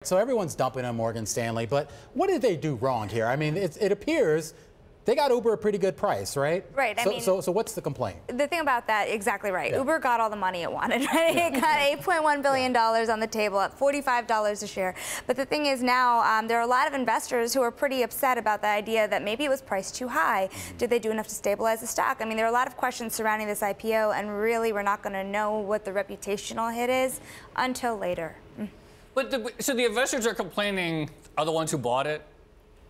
So everyone's dumping on Morgan Stanley, but what did they do wrong here? I mean, it appears they got Uber a pretty good price, right? Right. So what's the complaint? The thing about that, exactly right. Yeah. Uber got all the money it wanted, right? Yeah. It got $8.1 billion on the table at $45 a share. But the thing is now, there are a lot of investors who are pretty upset about the idea that maybe it was priced too high. Did they do enough to stabilize the stock? I mean, there are a lot of questions surrounding this IPO, and really we're not going to know what the reputational hit is until later. But so the investors are complaining are the ones who bought it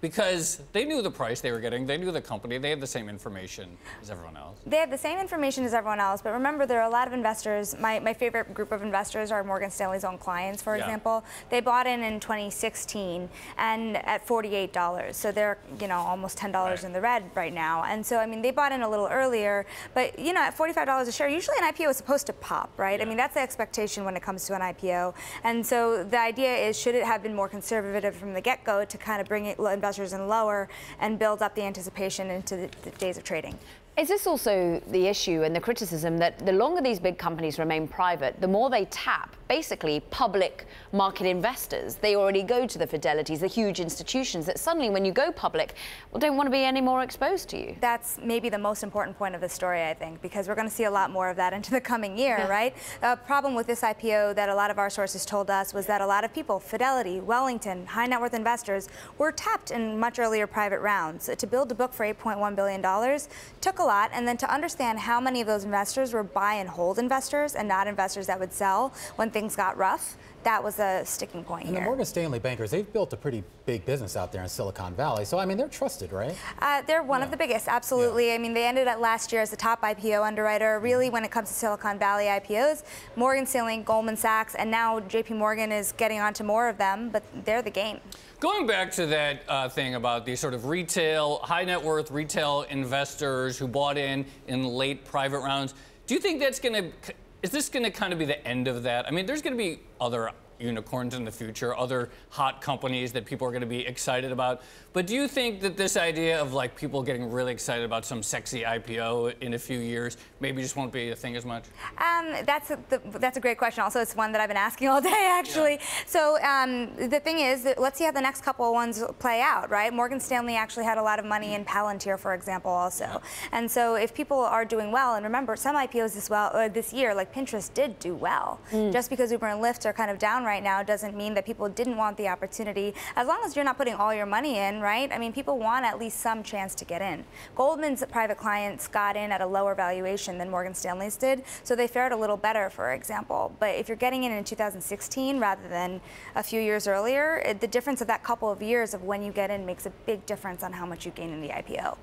because they knew the price they were getting, they knew the company, they had the same information as everyone else. They have the same information as everyone else, but remember there are a lot of investors. My favorite group of investors are Morgan Stanley's own clients, for example. They bought in 2016 and at $48, so they're almost $10 in the red right now. And so I mean they bought in a little earlier, but at $45 a share, usually an IPO is supposed to pop, right? I mean that's the expectation when it comes to an IPO. And so the idea is, should it have been more conservative from the get-go to kind of bring investors in lower and build up the anticipation into the days of trading? Is this also the issue and the criticism that the longer these big companies remain private, the more they tap basically public market investors? They already go to the Fidelities, the huge institutions that suddenly when you go public, don't want to be any more exposed to you. That's maybe the most important point of the story, I think, because we're going to see a lot more of that into the coming year, right? The problem with this IPO that a lot of our sources told us was that a lot of people, Fidelity, Wellington, high net worth investors, were tapped in much earlier private rounds. To build a book for $8.1 billion took a lot, and then to understand how many of those investors were buy and hold investors and not investors that would sell when things got rough, that was a sticking point here. And the Morgan Stanley bankers, they've built a pretty big business out there in Silicon Valley. So, I mean, they're trusted, right? They're one of the biggest, absolutely. Yeah. I mean, they ended up last year as the top IPO underwriter. Really, when it comes to Silicon Valley IPOs, Morgan Stanley, Goldman Sachs, and now JP Morgan is getting onto more of them, but they're the game. Going back to that thing about these sort of retail, high net worth retail investors who bought in late private rounds, do you think that's going to... Is this going to kind of be the end of that? I mean, there's going to be other unicorns in the future, other hot companies that people are going to be excited about. But do you think that this idea of like people getting really excited about some sexy IPO in a few years maybe just won't be a thing as much? That's a great question. Also, it's one that I've been asking all day, actually. Yeah. So the thing is, that let's see how the next couple of ones play out, right? Morgan Stanley actually had a lot of money in Palantir, for example, also. Yeah. And so if people are doing well, and remember, some IPOs this year, like Pinterest, did do well. Just because Uber and Lyft are kind of down right now doesn't mean that people didn't want the opportunity. As long as you're not putting all your money in, right? I mean, people want at least some chance to get in. Goldman's private clients got in at a lower valuation than Morgan Stanley's did, so they fared a little better, for example. But if you're getting in 2016 rather than a few years earlier, the difference of that couple of years of when you get in makes a big difference on how much you gain in the IPO.